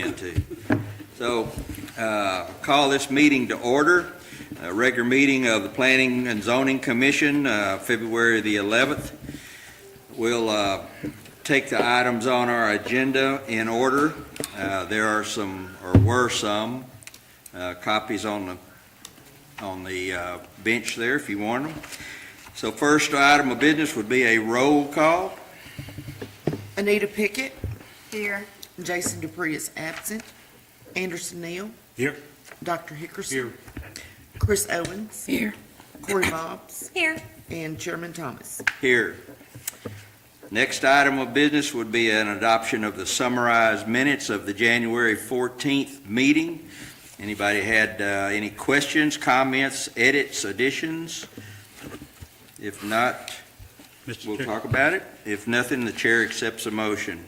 attend to. So, call this meeting to order. A regular meeting of the Planning and Zoning Commission, February the 11th. We'll take the items on our agenda in order. There are some, or were some, copies on the bench there if you want them. So first item of business would be a roll call. Anita Pickett. Here. Jason Dupree is absent. Anderson Neal. Here. Dr. Hickerson. Here. Chris Owens. Here. Corey Bobs. Here. And Chairman Thomas. Here. Next item of business would be an adoption of the summarized minutes of the January 14th meeting. Anybody had any questions, comments, edits, additions? If not, Mr. we'll Chair, talk about it. If nothing, the chair accepts a motion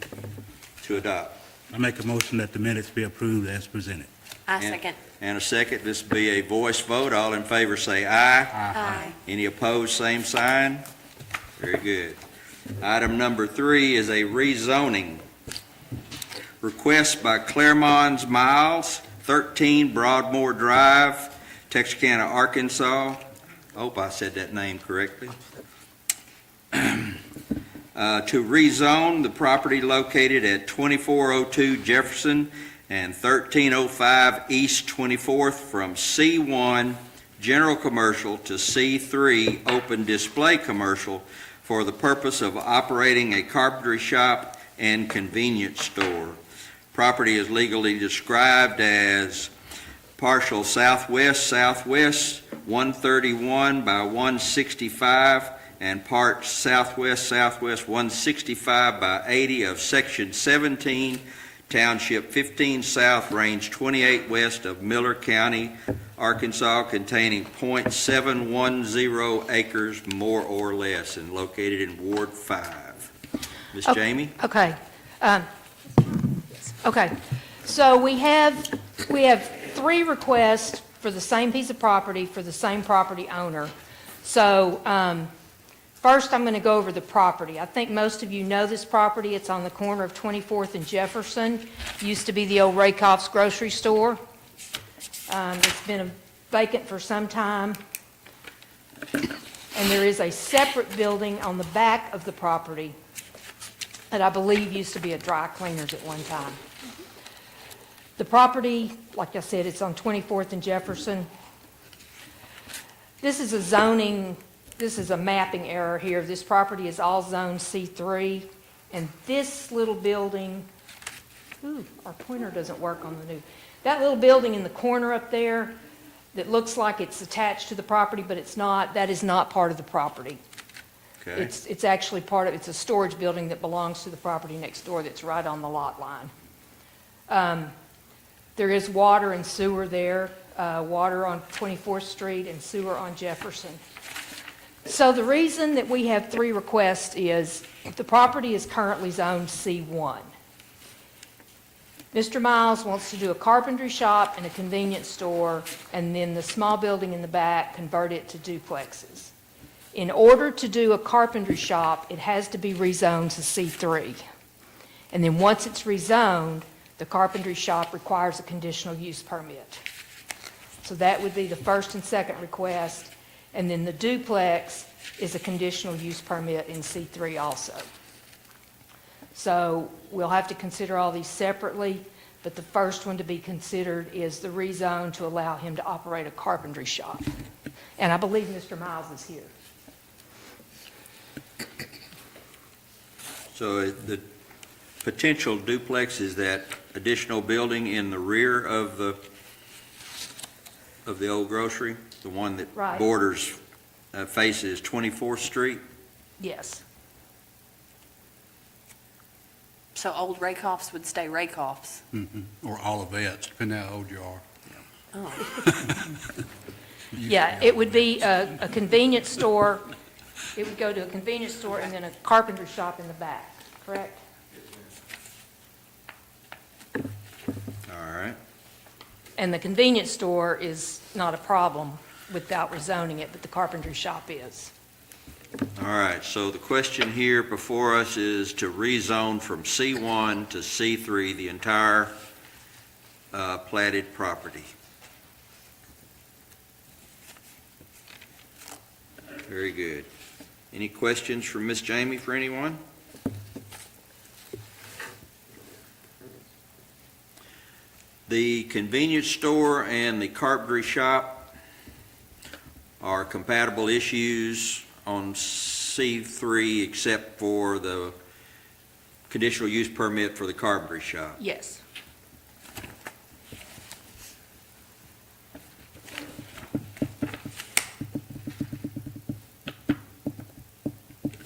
to adopt. I make a motion that the minutes be approved as presented. I And- second. And a second, this will be a voice vote. All in favor say aye. Aye. Any opposed, same sign. Very good. Item number 3 is a rezoning. Request by Claremont Miles, 13 Broadmoor Drive, Texarkana, Arkansas. I hope I said that name correctly. To rezone the property located at 2402 Jefferson and 1305 East 24th from C1 General Commercial to C3 Open Display Commercial for the purpose of operating a carpentry shop and convenience store. Property is legally described as partial southwest 131 by 165 and part southwest 165 by 80 of Section 17, Township 15 South, Range 28 west of Miller County, Arkansas, containing .710 acres more or less and located in Ward 5. Ms. Jamie? Okay. Okay. So we have 3 requests for the same piece of property for the same property owner. So first, I'm going to go over the property. I think most of you know this property. It's on the corner of 24th and Jefferson. Used to be the old Rakoff's grocery store. It's been vacant for some time. And there is a separate building on the back of the property that I believe used to be a dry cleaner's at one time. The property, like I said, it's on 24th and Jefferson. This is a mapping error here. This property is all zone C3, and this little building, our pointer doesn't work on the new. That little building in the corner up there that looks like it's attached to the property, but it's not, that is not part of the property. Okay. It's actually it's a storage building that belongs to the property next door that's right on the lot line. There is water and sewer there, water on 24th Street and sewer on Jefferson. So the reason that we have 3 requests is the property is currently zoned C1. Mr. Miles wants to do a carpentry shop and a convenience store, and then the small building in the back, convert it to duplexes. In order to do a carpentry shop, it has to be rezoned to C3. And then once it's rezoned, the carpentry shop requires a conditional use permit. So that would be the first and second request. And then the duplex is a conditional use permit in C3 also. So we'll have to consider all these separately, but the first one to be considered is the rezone to allow him to operate a carpentry shop. And I believe Mr. Miles is here. So the potential duplex is that additional building in the rear of the old grocery, the one that Right. borders, faces 24th Street? Yes. So old Rakoffs would stay Rakoffs. Or Olivettes, depending how old you are. Oh. Yeah, it would be a convenience store. It would go to a convenience store and then a carpenter shop in the back, correct? All right. And the convenience store is not a problem without rezoning it, but the carpentry shop is. All right, so the question here before us is to rezone from C1 to C3, the entire platted property. Very good. Any questions from Miss Jamie for anyone? The convenience store and the carpentry shop are compatible issues on C3 except for the conditional use permit for the carpentry shop. Yes.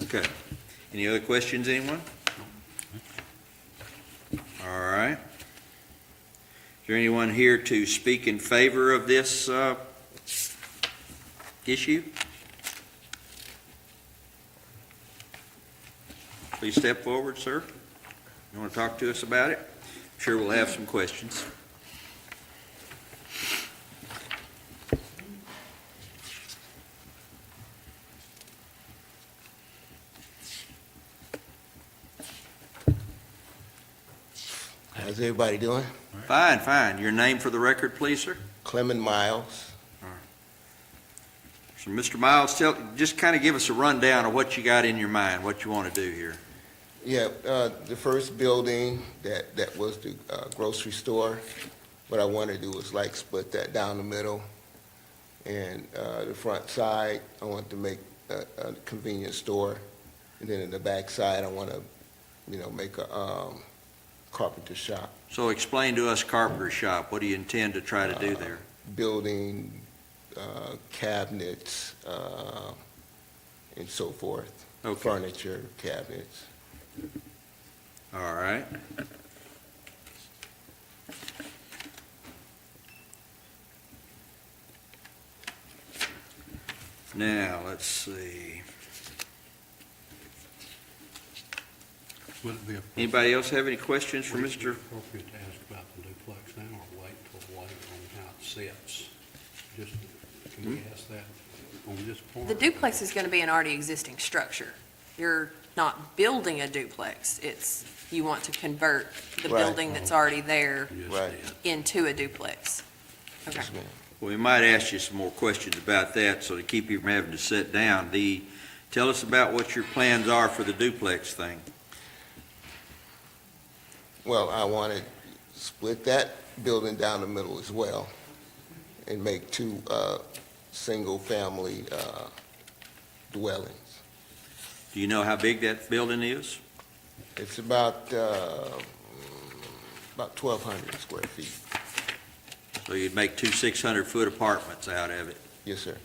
Okay. Any other questions, anyone? All right. Is there anyone here to speak in favor of this issue? Please step forward, sir. You want to talk to us about it? I'm sure we'll have some questions. How's everybody doing? Fine, fine. Your name for the record, please, sir? Clement Miles. So, Mr. Miles, just kind of give us a rundown of what you got in your mind, what you want to do here. Yeah, the first building that was the grocery store, what I want to do is like split that down the middle. And the front side, I want to make a convenience store. And then in the back side, I want to, make a carpenter shop. So explain to us carpenter shop. What do you intend to try to do there? Building cabinets and so forth. Okay. Furniture, cabinets. All right. Now, let's see. Would it be Anybody else have any questions for Mr.? appropriate to ask about the duplex now, or wait till later on how it sits? Just, can we ask that on this point? The duplex is going to be an already existing structure. You're not building a duplex. You want to convert the Right. building that's already there Just Right. that. into a duplex. Okay. Yes, ma'am. Well, we might ask you some more questions about that, so to keep you from having to sit down. Tell us about what your plans are for the duplex thing. Well, I want to split that building down the middle as well and make two single-family dwellings. Do you know how big that building is? It's about 1,200 square feet. So you'd make two 600-foot apartments out of it. Yes, sir.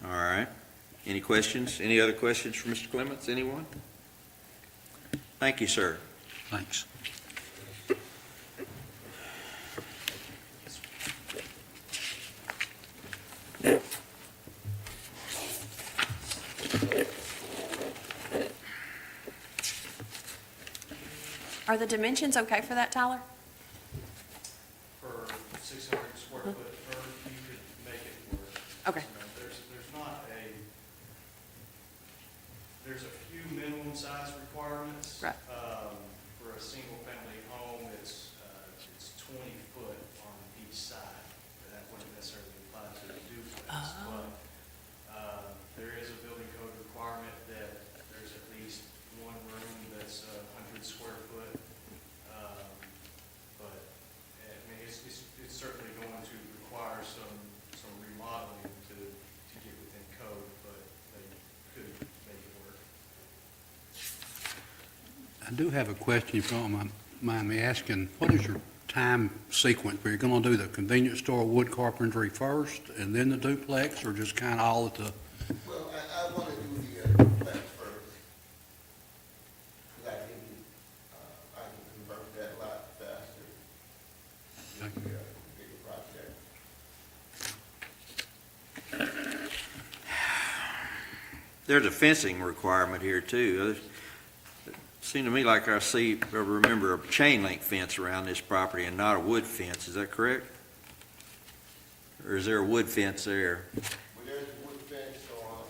All right. Any questions? Any other questions for Mr. Clements? Anyone? Thank you, sir. Thanks. Are the dimensions okay for that, Tyler? For 600 square foot earth, you could make it work. Okay. There's a few minimum size requirements. Right. For a single family home, it's 20 foot on each side. That wouldn't necessarily apply to the duplex. But there is a building code requirement that there's at least one room that's 100 square foot. But, I mean, it's certainly going to require some remodeling to get within code, but they could make it work. I do have a question, if you don't mind me asking. What is your time sequence? Are you going to do the convenience store wood carpentry first and then the duplex, or just kind of all at the, Well, I want to do the duplex first. Because I can convert that a lot faster. Okay. The bigger project. There's a fencing requirement here, too. It seemed to me like I remember a chain link fence around this property and not a wood fence. Is that correct? Or is there a wood fence there? Well, there's a wood fence on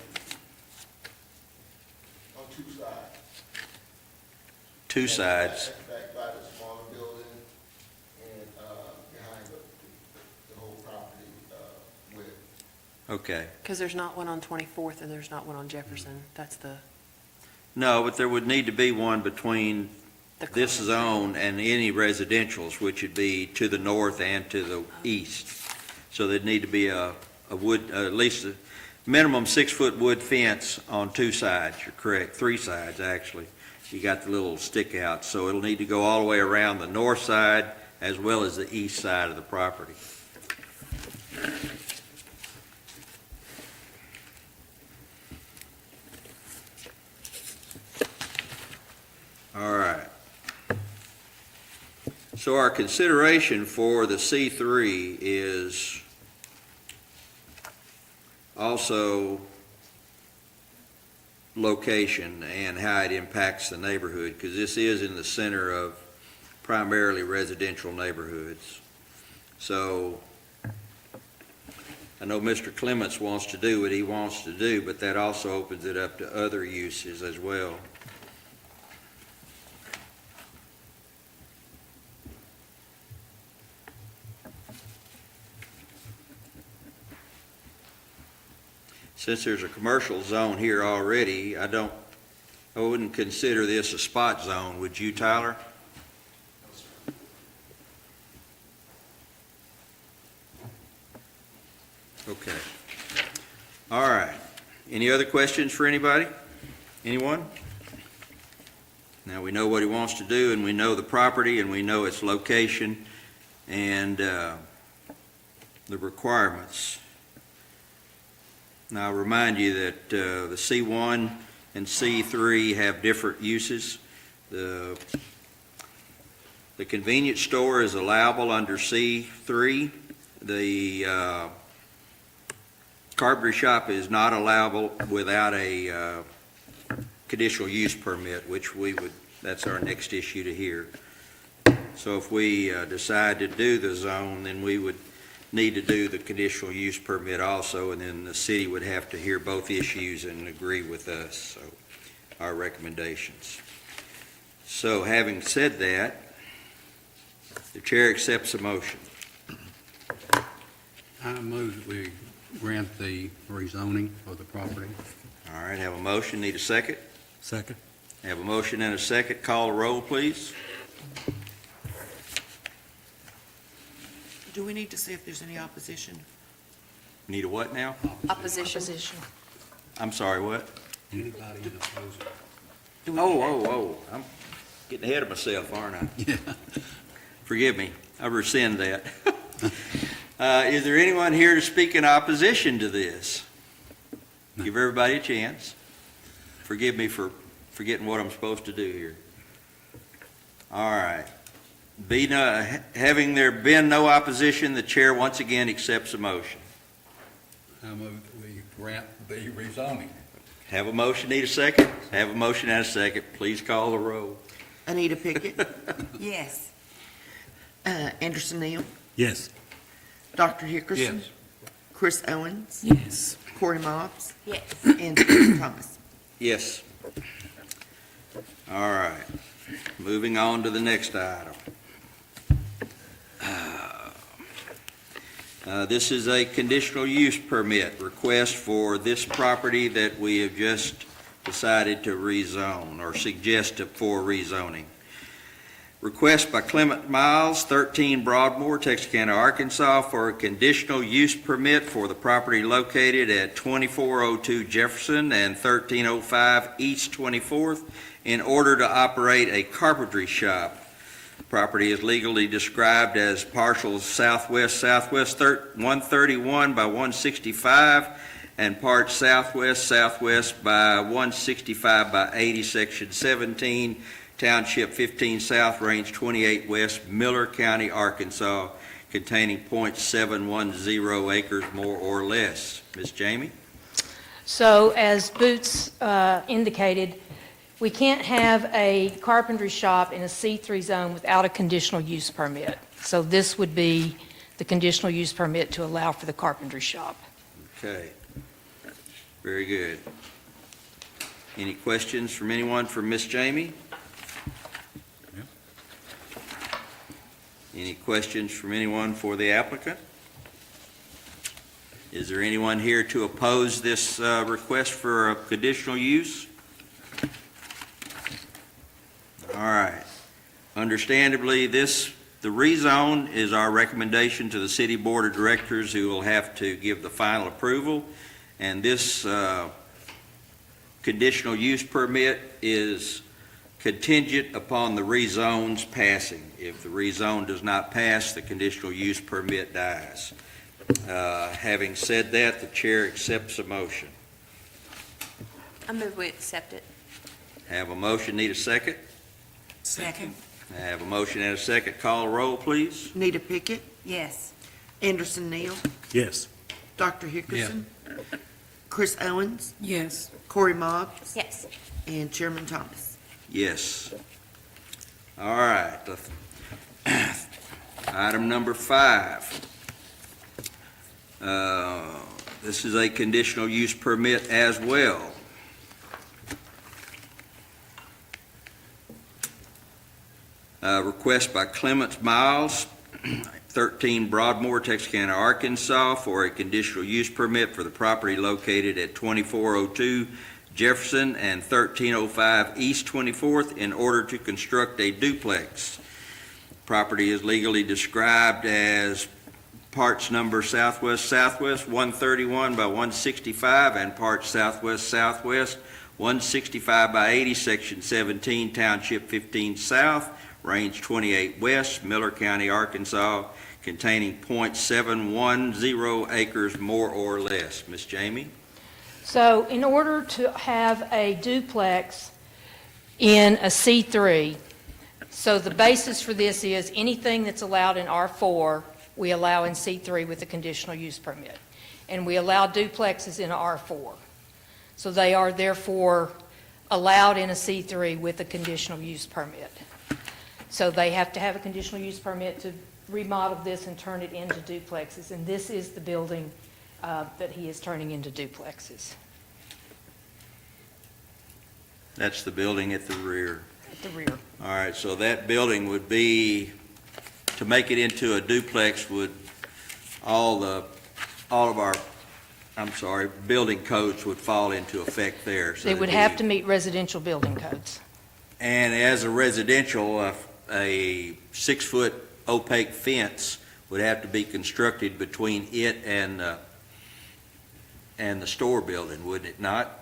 two sides. Back by the smaller building and behind the whole property width. Okay. Because there's not one on 24th and there's not one on Jefferson. That's the No, but there would need to be one between this common. zone and any residentials, which would be to the north and to the east. So there'd need to be a wood, at least a minimum 6-foot wood fence on two sides, you're correct, three sides, actually. You got the little stick out, so it'll need to go all the way around the north side as well as the east side of the property. All right. So our consideration for the C3 is also location and how it impacts the neighborhood, because this is in the center of primarily residential neighborhoods. So I know Mr. Clements wants to do what he wants to do, but that also opens it up to other uses as well. Since there's a commercial zone here already, I wouldn't consider this a spot zone, would you, Tyler? Okay. All right. Any other questions for anybody? Anyone? Now, we know what he wants to do, and we know the property, and we know its location, and the requirements. Now, I'll remind you that the C1 and C3 have different uses. The convenience store is allowable under C3. The carpentry shop is not allowable without a conditional use permit, which that's our next issue to hear. So if we decide to do the zone, then we would need to do the conditional use permit also, and then the city would have to hear both issues and agree with us, so our recommendations. So having said that, the chair accepts a motion. I move that we grant the rezoning of the property. All right, have a motion, need a second? Second. Have a motion and a second, call the roll, please. Do we need to see if there's any opposition? Need a what now? Opposition. Opposition. I'm sorry, what? Anybody in opposing? Do we- I'm getting ahead of myself, aren't I? Yeah. Forgive me, I rescind that. Is there anyone here to speak in opposition to this? Give everybody a chance. Forgive me for forgetting what I'm supposed to do here. All right. Having there been no opposition, the chair once again accepts a motion. I move that we grant the rezoning. Have a motion, need a second? Have a motion and a second. Please call the roll. Anita Pickett, Yes. Anderson Neal, Yes. Dr. Hickerson. Yes. Chris Owens, Yes. Corey Mobbs, Yes. and Stephen Thomas. Yes. All right. Moving on to the next item. This is a conditional use permit request for this property that we have just decided to rezone or suggest for rezoning. Request by Clement Miles, 13 Broadmoor, Texarkana, Arkansas, for a conditional use permit for the property located at 2402 Jefferson and 1305 East 24th in order to operate a carpentry shop. Property is legally described as partial southwest 131 by 165 and part southwest by 165 by 80, section 17, township 15 south, range 28 west, Miller County, Arkansas, containing .710 acres more or less. Ms. Jamie? So as Boots indicated, we can't have a carpentry shop in a C3 zone without a conditional use permit. So this would be the conditional use permit to allow for the carpentry shop. Okay. Very good. Any questions from anyone for Ms. Jamie? Any questions from anyone for the applicant? Is there anyone here to oppose this request for a conditional use? All right. Understandably, the rezone is our recommendation to the city board of directors, who will have to give the final approval. And this conditional use permit is contingent upon the rezone's passing. If the rezone does not pass, the conditional use permit dies. Having said that, the chair accepts a motion. I move we accept it. Have a motion, need a second? Second. I have a motion and a second. Call a roll, please. Nita Pickett, Yes. Anderson Neal, Yes. Dr. Hickerson, Chris Owens, Yes. Corey Mobbs, Yes. and Chairman Thomas. Yes. All right. Item number 5. This is a conditional use permit as well. Request by Clements Miles, 13 Broadmoor, Texarkana, Arkansas, for a conditional use permit for the property located at 2402 Jefferson and 1305 East 24th in order to construct a duplex. Property is legally described as parts number Southwest 131 by 165 and parts Southwest 165 by 80, Section 17, Township 15 South, Range 28 West, Miller County, Arkansas, containing .710 acres more or less. Ms. Jamie? So in order to have a duplex in a C3, so the basis for this is anything that's allowed in R4, we allow in C3 with a conditional use permit. And we allow duplexes in R4. So they are therefore allowed in a C3 with a conditional use permit. So they have to have a conditional use permit to remodel this and turn it into duplexes. And this is the building that he is turning into duplexes That's the building at the rear. at the rear. All right, so that building would be, to make it into a duplex, would all of our, building codes would fall into effect there. So They would that'd have be- to meet residential building codes. And as a residential, a 6-foot opaque fence would have to be constructed between it and the store building, wouldn't it not?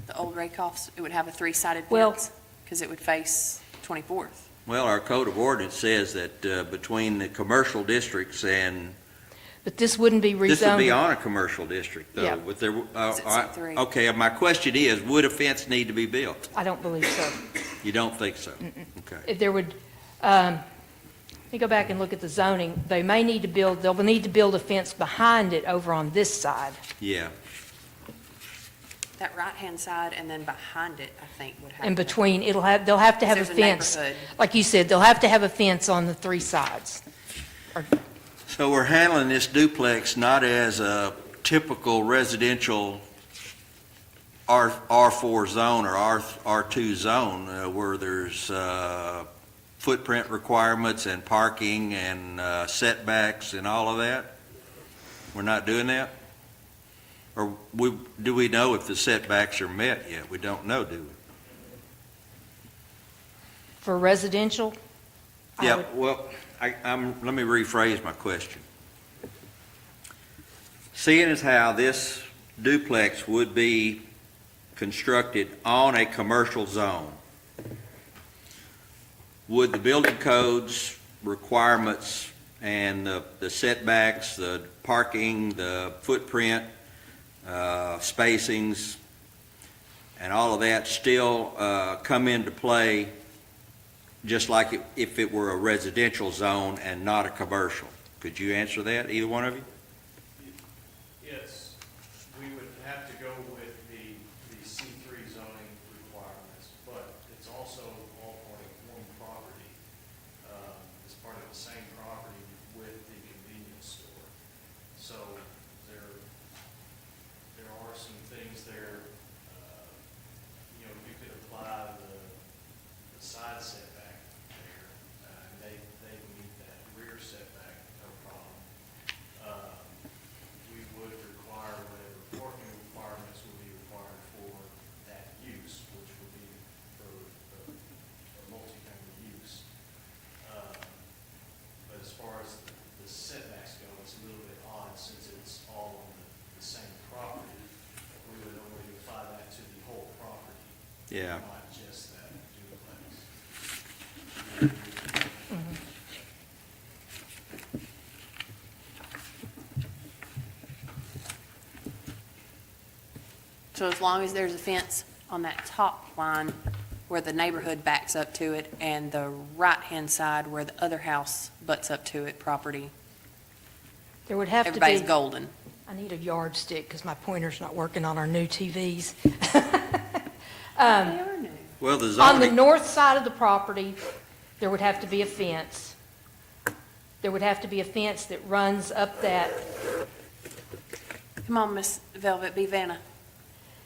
The old Rakoffs, it would have a 3-sided Well- fence because it would face 24th. Well, our code of ordinance says that between the commercial districts and, But this wouldn't be this would be rezoned. on a commercial district, though. Yeah. With their, It's C3. okay, my question is, would a fence need to be built? I don't believe so. You don't think so? Okay. If there would, let me go back and look at the zoning. They may need to build, they'll need to build a fence behind it over on this side. Yeah. That right-hand side and then behind it, I think, would have. And between, they'll have to have a There's a fence. neighborhood. Like you said, they'll have to have a fence on the 3 sides. So we're handling this duplex not as a typical residential R4 zone or R2 zone where there's footprint requirements and parking and setbacks and all of that? We're not doing that? Or do we know if the setbacks are met yet? We don't know, do we? For residential, I Yeah, would- well, let me rephrase my question. Seeing as how this duplex would be constructed on a commercial zone, would the building codes requirements and the setbacks, the parking, the footprint, spacings, and all of that still come into play just like if it were a residential zone and not a commercial? Could you answer that, either one of you? Yes, we would have to go with the C3 zoning requirements, but it's also all part of one property. It's part of the same property with the convenience store. So there are some things there, you could apply the side setback there. They Yeah. not just that duplex. So as long as there's a fence on that top line where the neighborhood backs up to it and the right-hand side where the other house butts up to it, property, There would have to be. everybody's golden. I need a yardstick because my pointer's not working on our new TVs. Well, the On the zoning, north side of the property, there would have to be a fence. There would have to be a fence that runs up that, Come on, Miss Velvet, be Vanna.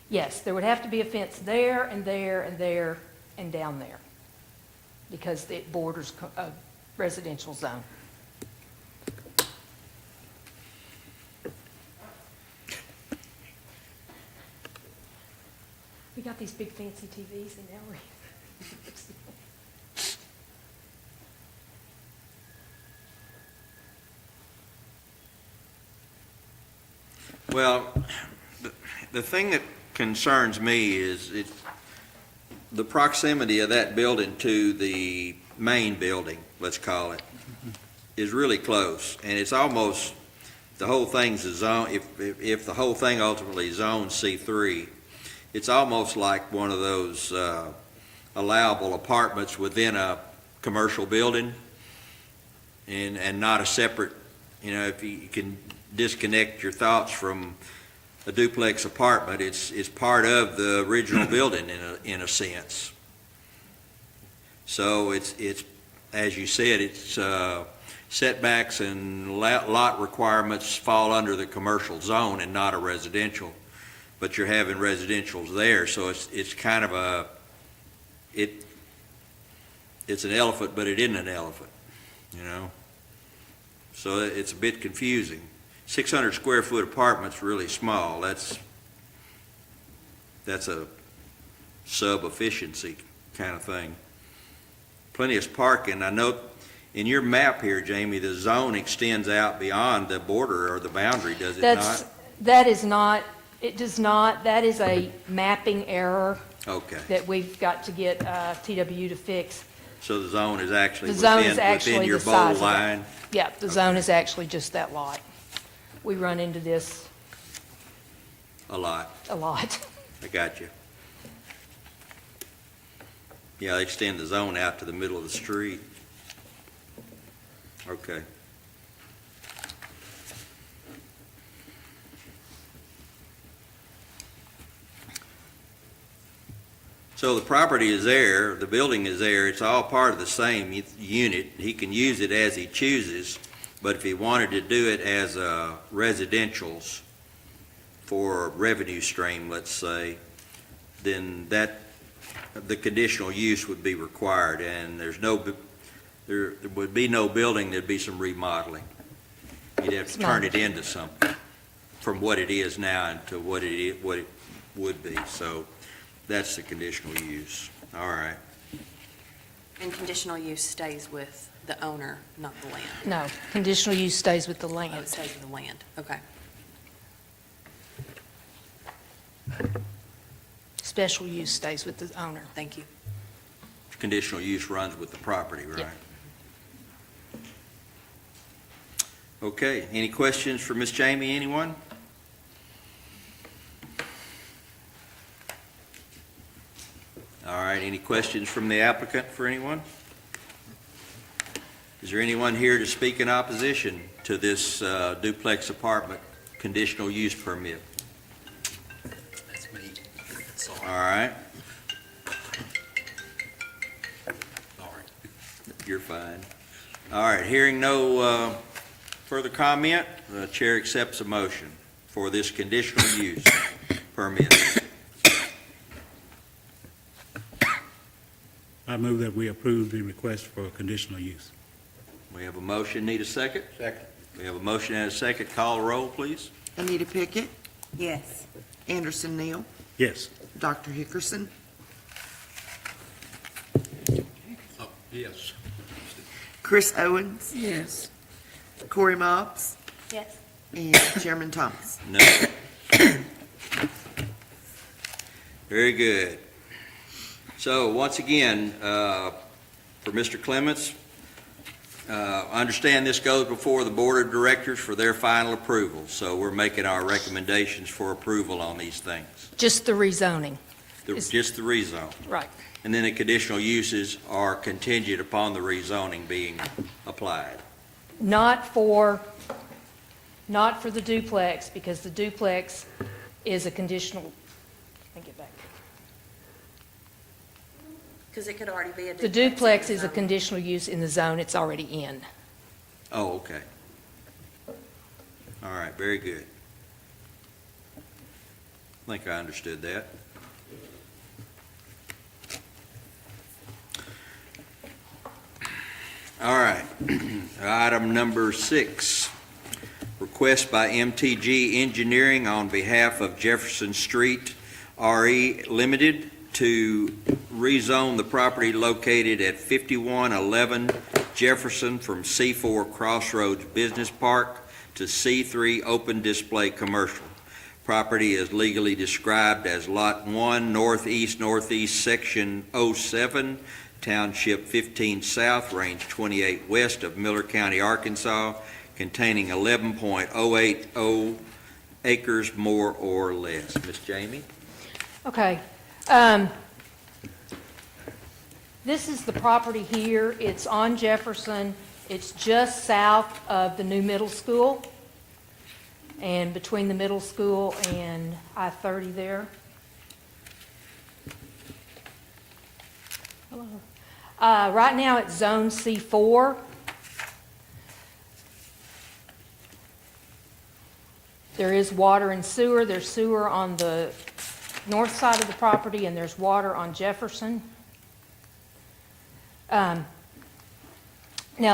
yes, there would have to be a fence there and there and there and down there because it borders a residential zone. We got these big fancy TVs and now we're. well, the thing that concerns me is the proximity of that building to the main building, let's call it, is really close. And it's almost, the whole thing's a zone, if the whole thing ultimately is zone C3, it's almost like one of those allowable apartments within a commercial building and not a separate, if you can disconnect your thoughts from a duplex apartment, it's part of the original building in a sense. So it's, as you said, it's setbacks and lot requirements fall under the commercial zone and not a residential. But you're having residentials there, so it's kind of it's an elephant, but it isn't an elephant, So it's a bit confusing. 600 square foot apartment's really small. That's a sub-efficiency kind of thing. Plenty of parking. I know in your map here, Jamie, the zone extends out beyond the border or the boundary, does it not? That is not, it does not, that is a mapping error Okay, that we've got to get TW to fix. so the zone is actually The zone is within actually your the bold size of that. line? Yeah, the zone is actually just that lot. We run into this A lot. a lot. I got you. Yeah, they extend the zone out to the middle of the street. Okay. So the property is there, the building is there, it's all part of the same unit. He can use it as he chooses, but if he wanted to do it as residential's for a revenue stream, let's say, then the conditional use would be required, and there would be no building, there'd be some remodeling. You'd have to turn it into something from what it is now into what it would be, so that's the conditional use. All right. And conditional use stays with the owner, not the land. No, conditional use stays with the Oh, land. it stays with the land, okay. Special use stays with the owner. Thank you. Conditional use runs with the property, right? Yeah. Okay, any questions for Ms. Jamie, anyone? All right, any questions from the applicant for anyone? Is there anyone here to speak in opposition to this duplex apartment conditional use permit? That's me. All right, Sorry. you're fine. All right, hearing no further comment, the chair accepts a motion for this conditional use permit. I move that we approve the request for conditional use. We have a motion, need a second? Second. We have a motion and a second. Call the roll, please. Anita Pickett, Yes. Anderson Neal, Yes. Dr. Hickerson, Oh, yes. Chris Owens. Yes. Corey Mobbs, Yes. and Chairman Thomas. No. Very good. So, once again, for Mr. Clements, understand this goes before the Board of Directors for their final approval, so we're making our recommendations for approval on these things. Just the rezoning, Just the rezone. right. And then the conditional uses are contingent upon the rezoning being applied. Not for the duplex, because the duplex is a conditional, let me get back. Because it could already be a The duplex is a conditional use in the zone it's already in. Oh, okay. All right, very good. I think I understood that. All right. Item number 6, request by MTG Engineering on behalf of Jefferson Street RE Limited to rezone the property located at 5111 Jefferson from C4 Crossroads Business Park to C3 Open Display Commercial. Property is legally described as Lot 1, Northeast, Section 07, Township 15 South, Range 28 West of Miller County, Arkansas, containing 11.080 acres more or less. Ms. Jamie? Okay. This is the property here. It's on Jefferson. It's just south of the new middle school, and between the middle school and I-30 there. Hello. Right now, it's Zone C4. There is water and sewer. There's sewer on the north side of the property, and there's water on Jefferson. Now,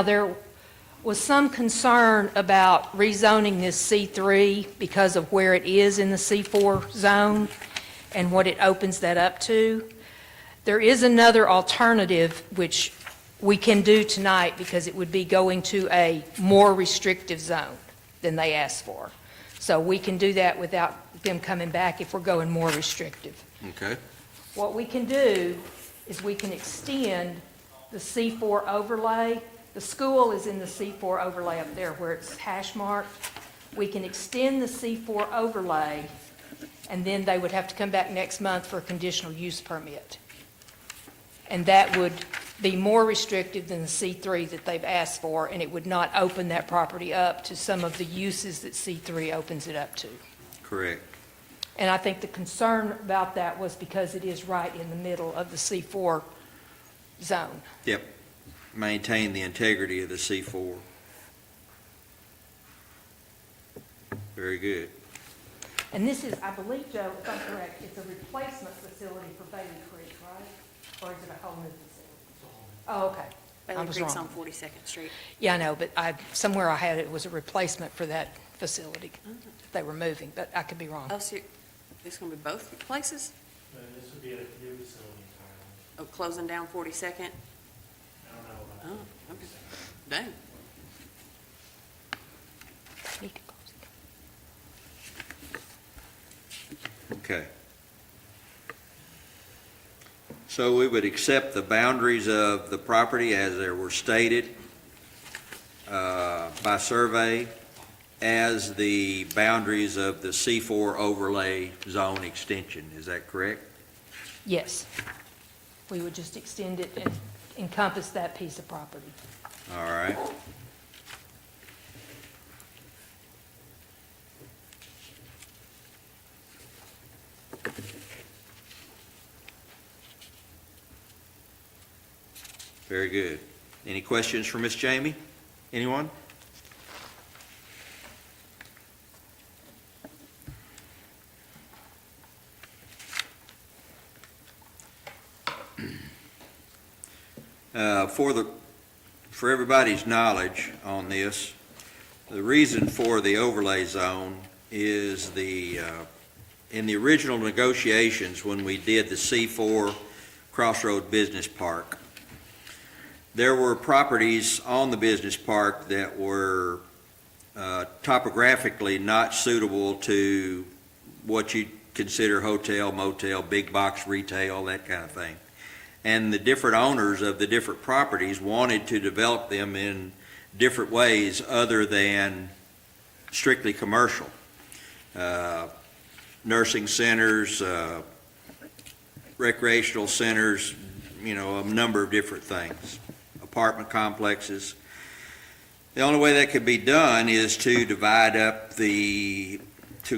there was some concern about rezoning this C3 because of where it is in the C4 zone and what it opens that up to. There is another alternative which we can do tonight, because it would be going to a more restrictive zone than they asked for. So we can do that without them coming back if we're going more restrictive. Okay. What we can do is we can extend the C4 overlay. The school is in the C4 overlay up there where it's hash marked. We can extend the C4 overlay, and then they would have to come back next month for a conditional use permit. And that would be more restrictive than the C3 that they've asked for, and it would not open that property up to some of the uses that C3 opens it up to. Correct. And I think the concern about that was because it is right in the middle of the C4 zone. Yep. Maintain the integrity of the C4. Very good. And this is, I believe, Joe, if I'm correct, it's a replacement facility for Bailey Creek, right? Or is it a whole new facility? Oh, okay. I Bailey was Creek's wrong. on 42nd Street. Yeah, I know, but somewhere I had it was a replacement for that facility that they were moving, but I could be wrong. Oh, so it's going to be both places? This would be a new facility entirely. Oh, closing down 42nd? I don't know about Oh, okay. Dang. Need to close it. Okay. So we would accept the boundaries of the property as they were stated by survey as the boundaries of the C4 overlay zone extension. Is that correct? Yes. We would just extend it and encompass that piece of property. All right. Very good. Any questions for Miss Jamie? Anyone? For everybody's knowledge on this, the reason for the overlay zone is in the original negotiations when we did the C4 Crossroad Business Park, there were properties on the business park that were topographically not suitable to what you'd consider hotel, motel, big box retail, that kind of thing. and the different owners of the different properties wanted to develop them in different ways other than strictly commercial. Nursing centers, recreational centers, a number of different things, apartment complexes. The only way that could be done is to divide up to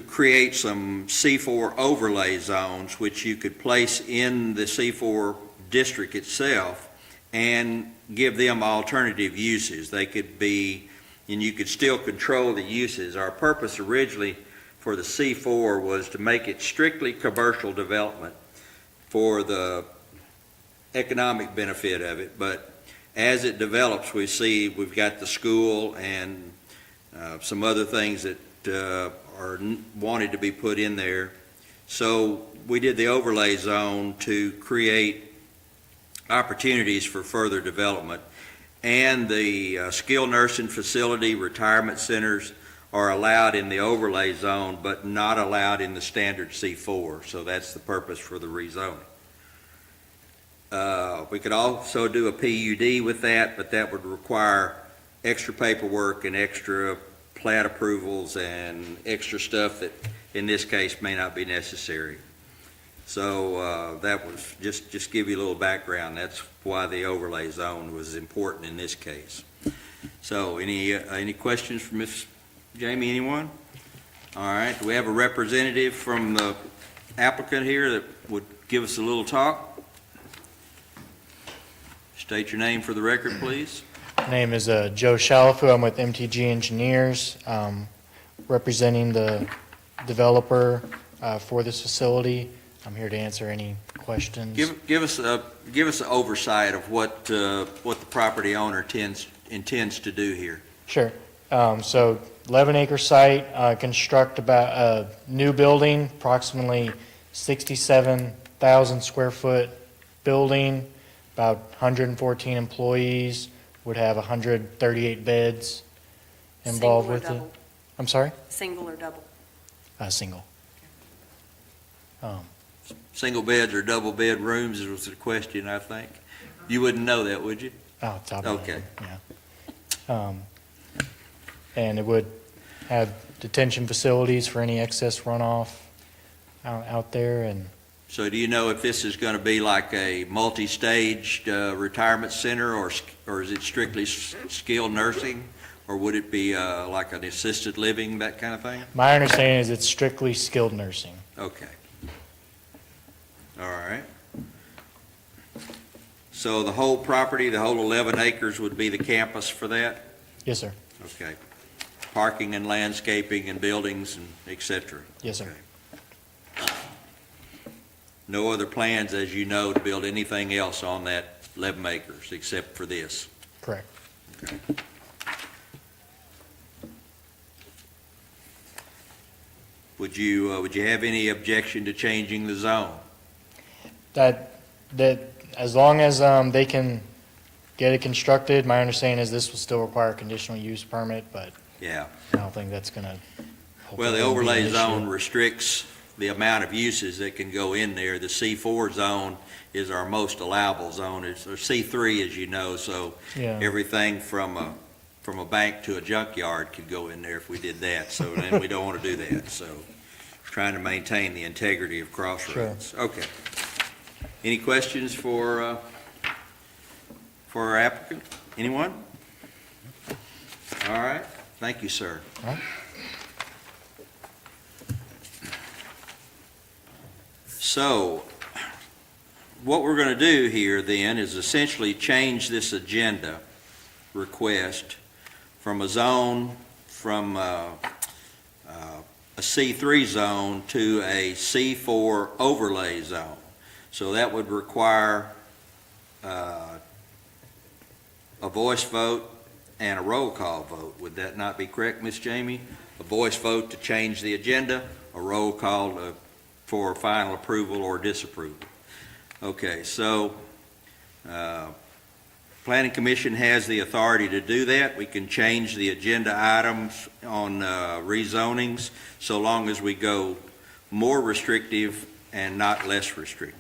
create some C4 overlay zones, which you could place in the C4 district itself and give them alternative uses. They could be, and you could still control the uses. Our purpose originally for the C4 was to make it strictly commercial development for the economic benefit of it, but as it develops, we see we've got the school and some other things that are wanted to be put in there. So we did the overlay zone to create opportunities for further development. And the skilled nursing facility, retirement centers are allowed in the overlay zone, but not allowed in the standard C4. So that's the purpose for the rezoning. We could also do a PUD with that, but that would require extra paperwork and extra plat approvals and extra stuff that, in this case, may not be necessary. So that was, just give you a little background. That's why the overlay zone was important in this case. So any questions for Ms. Jamie, anyone? All right, do we have a representative from the applicant here that would give us a little talk? State your name for the record, please. My name is Joe Shalafu. I'm with MTG Engineers, representing the developer for this facility. I'm here to answer any questions. Give us an oversight of what the property owner intends to do here. Sure. So 11-acre site, construct about a new building, approximately 67,000 square foot building, about 114 employees, would have 138 beds involved Single or with it. double? I'm sorry? Single or double? Single. Single beds or double bed rooms was the question, I think. You wouldn't know that, would you? Oh, top of my Okay. head, yeah. And it would have detention facilities for any excess runoff out there, and So do you know if this is going to be like a multi-staged retirement center, or is it strictly skilled nursing? Or would it be like an assisted living, that kind of thing? my understanding is it's strictly skilled nursing. Okay. All right. So the whole property, the whole 11 acres would be the campus for that? Yes, sir. Okay. Parking and landscaping and buildings and et cetera? Yes, sir. Okay. No other plans, as you know, to build anything else on that 11 acres except for this? Correct. Okay. Would you have any objection to changing the zone? That as long as they can get it constructed, my understanding is this will still require a conditional use permit, but Yeah. I don't think that's going to. Well, the overlay zone restricts the amount of uses that can go in there. The C4 zone is our most allowable zone. It's a C3, as you know, so Yeah. everything from a bank to a junkyard could go in there if we did that. So then we don't want to do that. So trying to maintain the integrity of Crossroads. Okay. Any questions for our applicant? Anyone? All right. Thank you, sir. All right. So, what we're going to do here then is essentially change this agenda request from a zone, from a C3 zone to a C4 overlay zone. So that would require a voice vote and a roll call vote. Would that not be correct, Ms. Jamie? A voice vote to change the agenda, a roll call for final approval or disapproval. Okay, so Planning Commission has the authority to do that. We can change the agenda items on rezonings so long as we go more restrictive and not less restrictive.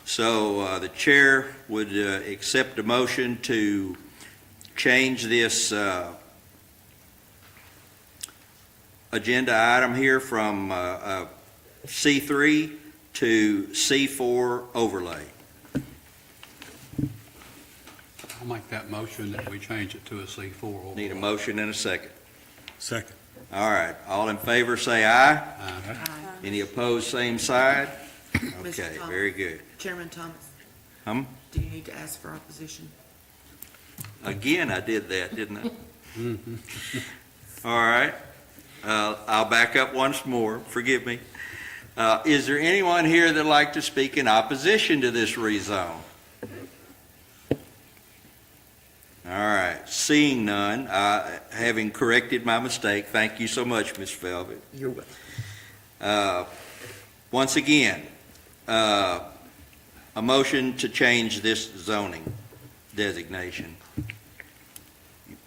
So the chair would accept a motion to change this agenda item here from C3 to C4 overlay. I'll make that motion that we change it to a C4. Need a motion and a second. Second. All right, all in favor, say aye. Aye. Any opposed, same side? Mr. Okay, Thomas. very good. Chairman Thomas, Hmm? do you need to ask for opposition? Again, I did that, didn't I? All right, I'll back up once more, forgive me. Is there anyone here that'd like to speak in opposition to this rezone? All right, seeing none, having corrected my mistake, thank you so much, Ms. Velvet. You're welcome. Once again, a motion to change this zoning designation.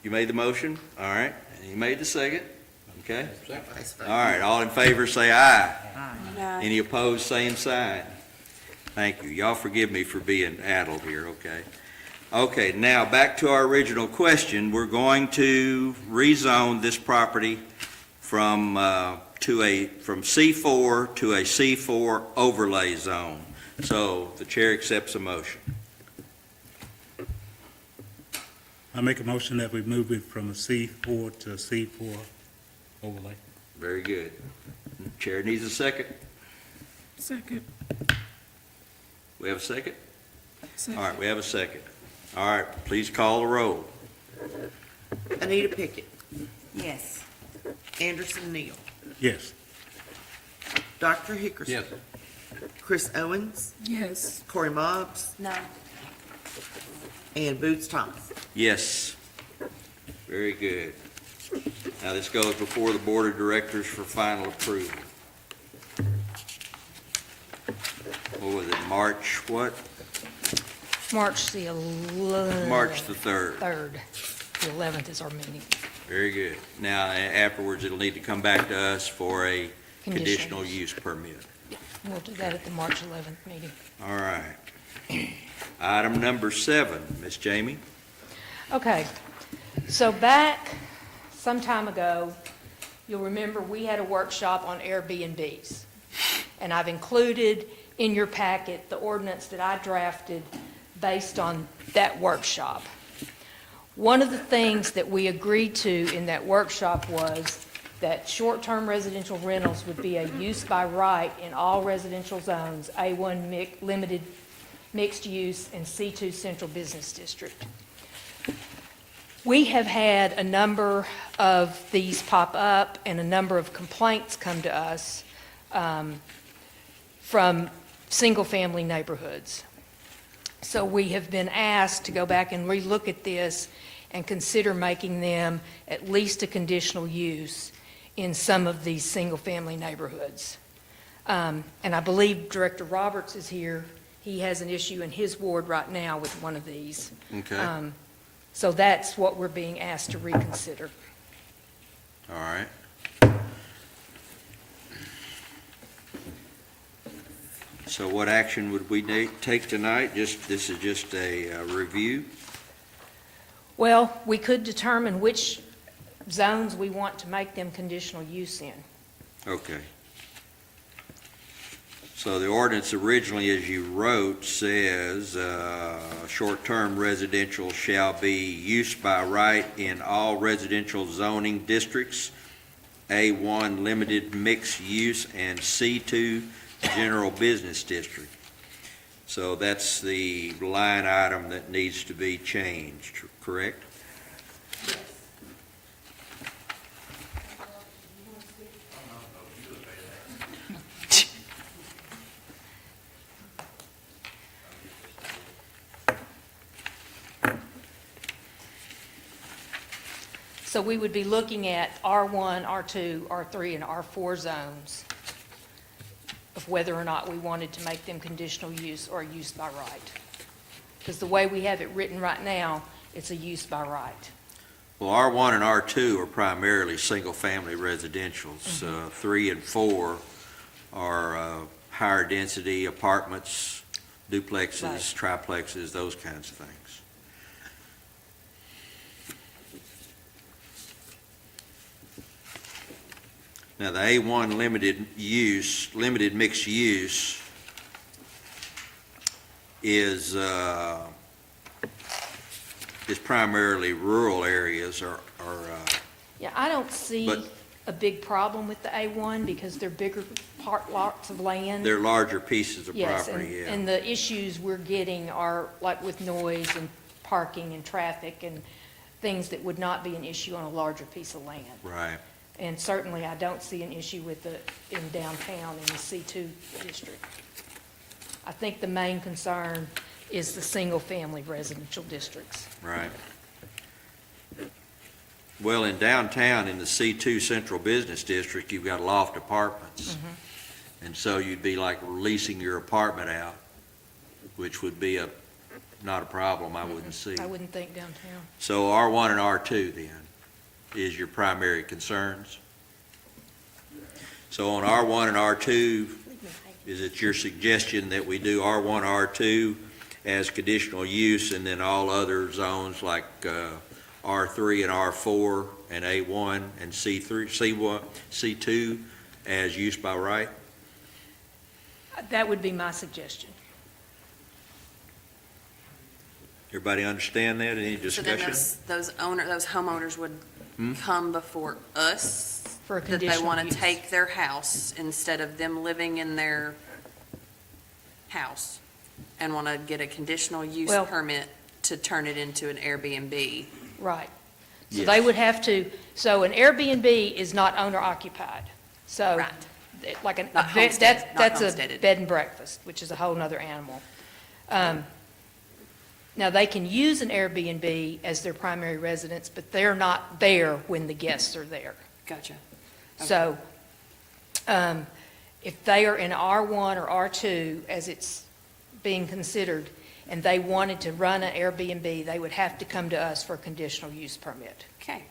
You made the motion? All right, and you made the second? Okay. Vice vote. All right, all in favor, say aye. Aye. Any opposed, same sign. Thank you. Y'all forgive me for being addled here, okay? Okay, now, back to our original question. We're going to rezone this property from C4 to a C4 overlay zone. So the chair accepts a motion. I make a motion that we move it from a C4 to a C4 overlay. Very good. Chair needs a second. Second. We have a second? All right, we have a second. All right, please call the roll. Anita Pickett, Yes. Anderson Neal, Yes. Dr. Hickerson. Yes. Chris Owens, Yes. Corey Mobbs, No. and Boots Thomas. Yes. Very good. Now this goes before the Board of Directors for final approval. What was it, March what? March the 11th. March the 3rd. 3rd. The 11th is our meeting. Very good. Now, afterwards, it'll need to come back to us for a conditional use. use permit. We'll do that at the March 11th meeting. All right. Item number 7, Ms. Jamie. Okay, so back some time ago, you'll remember we had a workshop on Airbnbs. And I've included in your packet the ordinance that I drafted based on that workshop. One of the things that we agreed to in that workshop was that short-term residential rentals would be a use by right in all residential zones, A1 limited mixed use and C2 central business district. We have had a number of these pop up and a number of complaints come to us from single-family neighborhoods. So we have been asked to go back and relook at this and consider making them at least a conditional use in some of these single-family neighborhoods. And I believe Director Roberts is here. He has an issue in his ward right now with one of these. Okay. So that's what we're being asked to reconsider. All right. So what action would we take tonight? This is just a review? Well, we could determine which zones we want to make them conditional use in. Okay. So the ordinance originally, as you wrote, says, short-term residential shall be used by right in all residential zoning districts, A1 limited mixed use, and C2 general business district. So that's the line item that needs to be changed, correct? So we would be looking at R1, R2, R3, and R4 zones of whether or not we wanted to make them conditional use or use by right. Because the way we have it written right now, it's a use by right. Well, R1 and R2 are primarily single-family residentials. 3 and 4 are higher density apartments, duplexes, triplexes, those kinds of things. Now, the A1 limited mixed use is primarily rural areas Yeah, I don't see But- a big problem with the A1 because they're bigger lots of land. they're larger pieces of Yes, property, yeah. and the issues we're getting are like with noise and parking and traffic and things that would not be an issue on a larger piece of land. Right. And certainly, I don't see an issue with in downtown in the C2 district. I think the main concern is the single-family residential districts. Right. Well, in downtown, in the C2 Central Business District, you've got loft apartments. And so you'd be like leasing your apartment out, which would be not a problem, I wouldn't see. I wouldn't think downtown. So R1 and R2 then is your primary concerns? So on R1 and R2, is it your suggestion that we do R1, R2 as conditional use and then all other zones like R3 and R4 and A1 and C3, C1, C2 as use by right? That would be my suggestion. Everybody understand that? Any So then discussion? those homeowners would come before us For a that they conditional want to use. take their house instead of them living in their house and want to get a conditional use Well- permit to turn it into an Airbnb. Right. So Yes. they would have to, so an Airbnb is not owner occupied. So, Right. like Not that's a homesteaded. bed and breakfast, which is a whole nother animal. Now, they can use an Airbnb as their primary residence, but they're not there when the guests are there. Gotcha. Okay. So, if they are in R1 or R2, as it's being considered, and they wanted to run an Airbnb, they would have to come to us for a conditional use permit. Okay,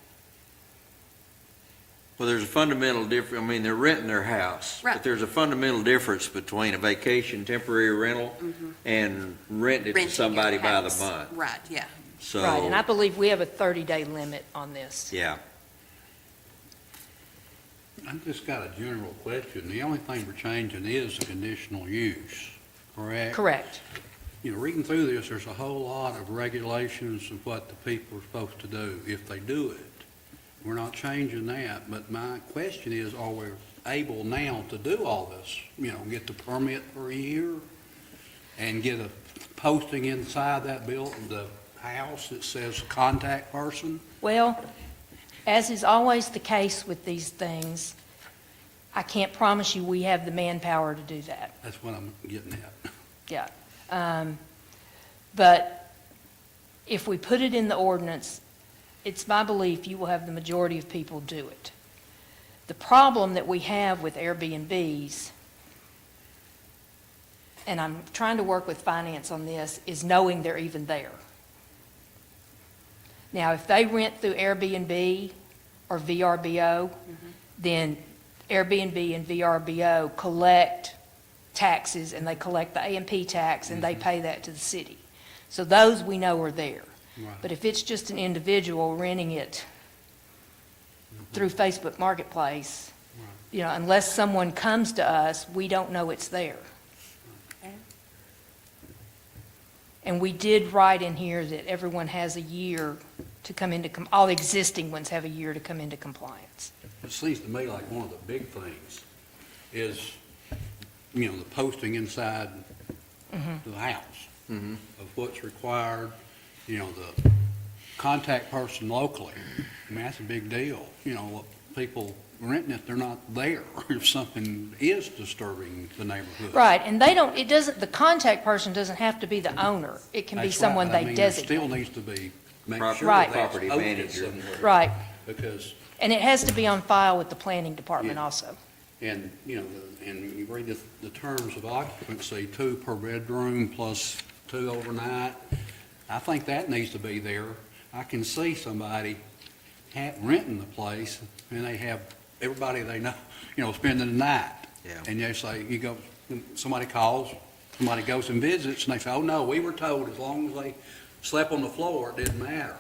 Well, there's a fundamental difference, I mean, they're renting their house. Right. But there's a fundamental difference between a vacation, temporary rental, and renting it to renting somebody your by the house. month. Right, yeah. So. Right, and I believe we have a 30-day limit on this. Yeah, I've just got a general question. The only thing we're changing is the conditional use, correct? Correct. You know, reading through this, there's a whole lot of regulations of what the people are supposed to do if they do it. We're not changing that, but my question is, are we able now to do all this? You know, get the permit for a year and get a posting inside that building, the house that says contact person? Well, as is always the case with these things, I can't promise you we have the manpower to do that. That's what I'm getting at. Yeah. But if we put it in the ordinance, it's my belief you will have the majority of people do it. The problem that we have with Airbnbs, and I'm trying to work with finance on this, is knowing they're even there. Now, if they rent through Airbnb or VRBO, then Airbnb and VRBO collect taxes, and they collect the A&P tax, and they pay that to the city. So those we know are there. Right. But if it's just an individual renting it through Facebook Marketplace, you know, unless someone comes to us, we don't know it's there. And we did write in here that everyone has a year to come into, all the existing ones have a year to come into compliance. It seems to me like one of the big things is, you know, the posting inside the house of what's required, you know, the contact person locally. I mean, that's a big deal. You know, people renting it, they're not there if something is disturbing the neighborhood. Right, and they don't, it doesn't, the contact person doesn't have to be the owner. It can be That's right, someone but I they mean, there designate. still needs to be, make Proper- sure Right. that that's property posted manager. somewhere. Right, Because and it has to be on file with the planning department Yeah. also. And, you know, and you read the terms of occupancy, 2 per bedroom plus 2 overnight. I think that needs to be there. I can see somebody renting the place, and they have everybody they know, you know, spending the night. Yeah. And they say, you go, somebody calls, Somebody goes and visits, and they say, oh, no, we were told as long as they slept on the floor, it didn't matter.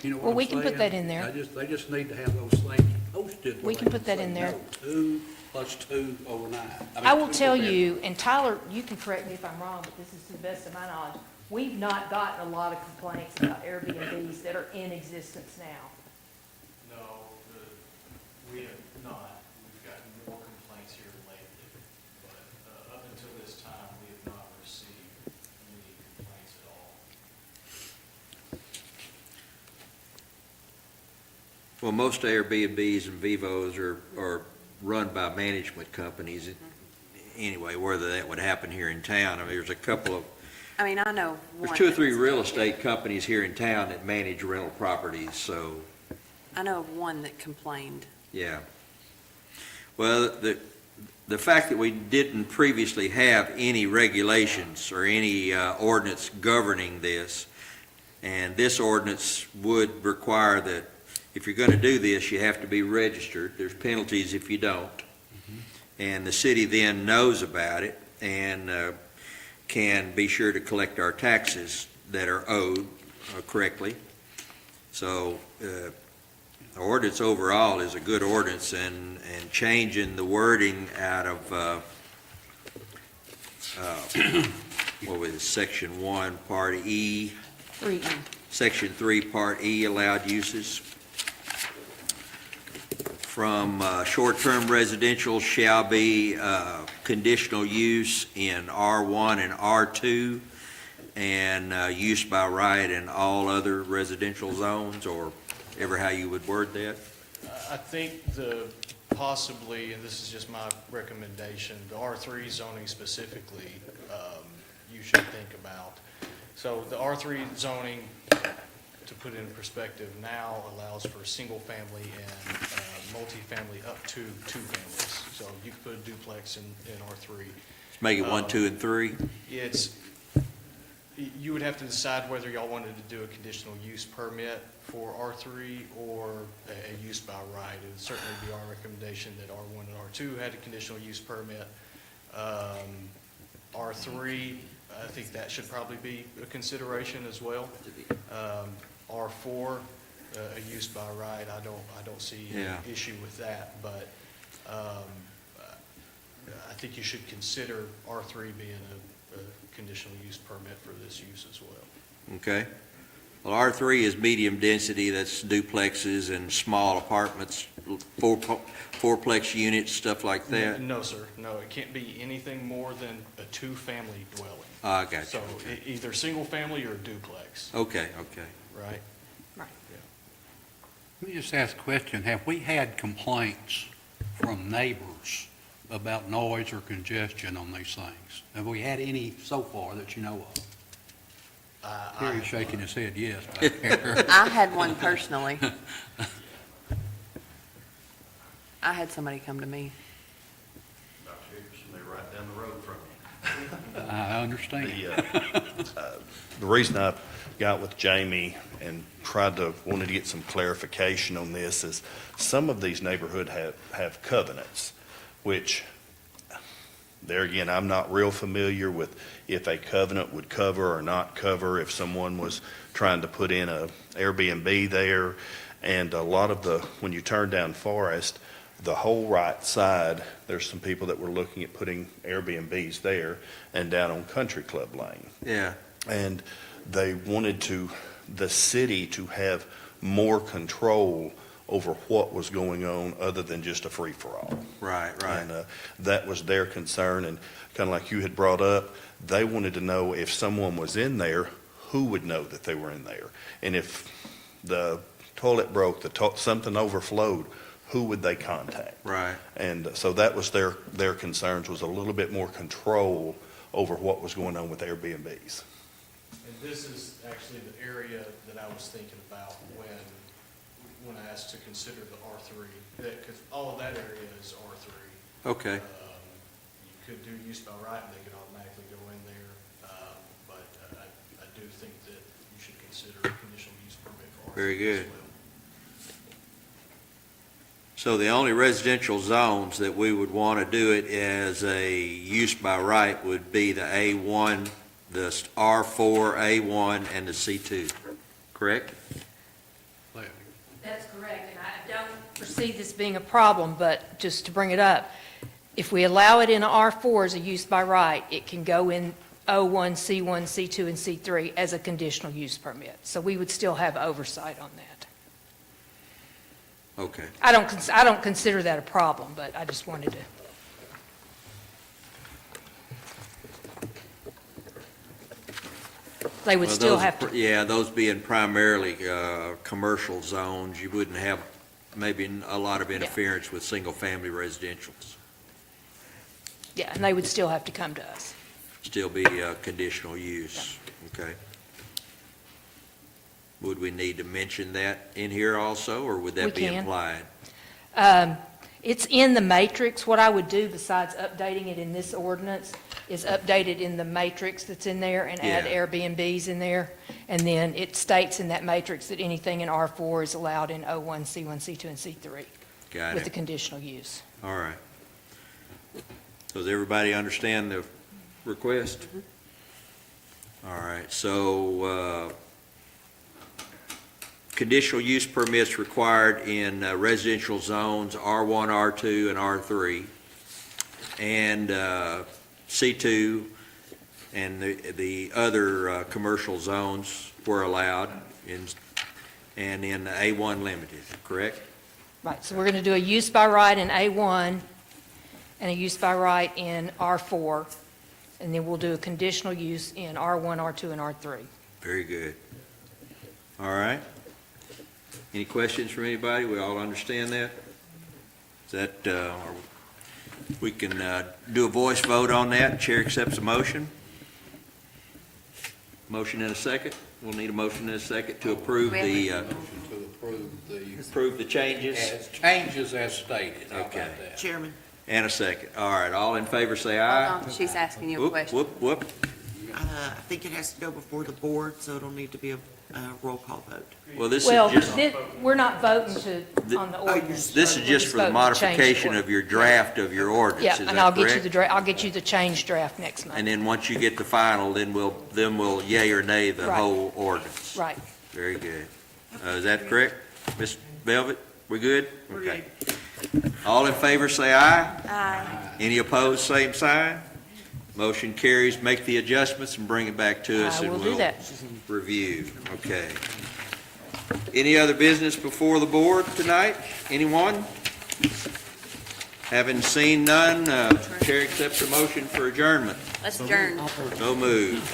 You know what Well, I'm we can put saying? that in there. They just need to have those things posted. We where can they put that say, in there. no, 2 + 2 overnight. I will 2 tell per bedroom. you, and Tyler, you can correct me if I'm wrong, but this is to the best of my knowledge, we've not gotten a lot of complaints about Airbnbs that are in existence now. No, we have not. We've gotten more complaints here lately, but up until this time, we have not received any complaints at all. Well, most Airbnbs and Vivos are run by management companies. Anyway, whether that would happen here in town, I mean, there's a couple of, I mean, I know one. there's 2 or 3 that's- real estate companies here in town that manage rental properties, so, I know of one that complained. yeah. Well, the fact that we didn't previously have any regulations or any ordinance governing this, and this ordinance would require that if you're going to do this, you have to be registered. There's penalties if you don't. And the city then knows about it and can be sure to collect our taxes that are owed correctly. So the ordinance overall is a good ordinance, and changing the wording out of, what was it, Section 1, Part E, 3E. Section 3, Part E, allowed uses, from short-term residential shall be conditional use in R1 and R2, and use by right in all other residential zones, or ever how you would word that. I think possibly, and this is just my recommendation, the R3 zoning specifically, you should think about. So the R3 zoning, to put it in perspective, now allows for single-family and multifamily up to 2 families. So you could put a duplex in R3. Make it 1, 2, and 3. You would have to decide whether y'all wanted to do a conditional use permit for R3 or a use by right. It would certainly be our recommendation that R1 and R2 had a conditional use permit. R3, I think that should probably be a consideration as well. R4, a use by right, I don't see Yeah. any issue with that, but I think you should consider R3 being a conditional use permit for this use as well. Okay. Well, R3 is medium density, that's duplexes and small apartments, fourplex units, stuff like that. No, sir, no, it can't be anything more than a 2-family dwelling. I got you. So either single family or duplex, Okay. right? Let me just ask a question. Have we had complaints from neighbors about noise or congestion on these things? Have we had any so far that you know of? Here he's shaking his head yes back there. I had one personally. I had somebody come to me. Dr. Hickerson, they're right down the road from you. I understand. The reason I got with Jamie and wanted to get some clarification on this is some of these neighborhoods have covenants, which, there again, I'm not real familiar with if a covenant would cover or not cover if someone was trying to put in a Airbnb there. And a lot of when you turn down Forest, the whole right side, there's some people that were looking at putting Airbnbs there and down on Country Club Lane. Yeah. And they wanted the city to have more control over what was going on other than just a free-for-all. Right. And that was their concern, and kind of like you had brought up, they wanted to know if someone was in there, who would know that they were in there? And if the toilet broke, something overflowed, who would they contact? Right. And so that was their concerns, was a little bit more control over what was going on with Airbnbs. And this is actually the area that I was thinking about when I asked to consider the R3, because all of that area is R3. Okay. You could do use by right, and they could automatically go in there, but I do think that you should consider a conditional use permit for R3 Very good. as well. So the only residential zones that we would want to do it as a use by right would be the A1, the R4, A1, and the C2, correct? That's correct, and I don't foresee this being a problem, but just to bring it up, if we allow it in R4 as a use by right, it can go in O1, C1, C2, and C3 as a conditional use permit. So we would still have oversight on that. Okay. I don't consider that a problem, but I just wanted to. They would Well, still those- have to, Yeah, those being primarily commercial zones, you wouldn't have maybe a lot of interference with single-family residentials. yeah, and they would still have to come to us. Still be conditional use, okay? Would we need to mention that in here also, or would We that be can. implied? It's in the matrix. What I would do besides updating it in this ordinance is update it in the matrix that's in there and add Yeah. Airbnbs in there. And then it states in that matrix that anything in R4 is allowed in O1, C1, C2, and C3 Got with the it, conditional use. all right. So does everybody understand the request? All right, so, conditional use permits required in residential zones R1, R2, and R3, and C2, and the other commercial zones were allowed, and in A1 limited, correct? Right, so we're going to do a use by right in A1 and a use by right in R4, and then we'll do a conditional use in R1, R2, and R3. Very good. All right. Any questions from anybody? We all understand that? Is that, we can do a voice vote on that. Chair accepts a motion. Motion and a second. We'll need a motion and a second to approve We the, Motion to approve approve the changes. changes as stated. How about Okay. that? Chairman, And a second. All right, all in favor say aye. Hold on, she's asking you a Whoop, question. whoop, whoop. I think it has to go before the board, so it'll need to be a roll call vote. Well, this Well, is just, we're not voting on the ordinance. this is We're just for the voting to change the modification order. of your draft of your ordinance. Yeah, Is and that I'll get you correct? the I'll get you the change draft next month. And then once you get the final, then we'll yea or nay the Right. whole ordinance. Right. Very good. Is that correct? Ms. Velvet, we good? We're Okay. All in favor, say aye. Aye. Any opposed, same sign. Motion carries. Make the adjustments and bring it back to us. I and will do we'll that. Review. Okay. Any other business before the board tonight? Anyone? Having seen none, Chair accepts a motion for adjournment. Let's adjourn. So moved.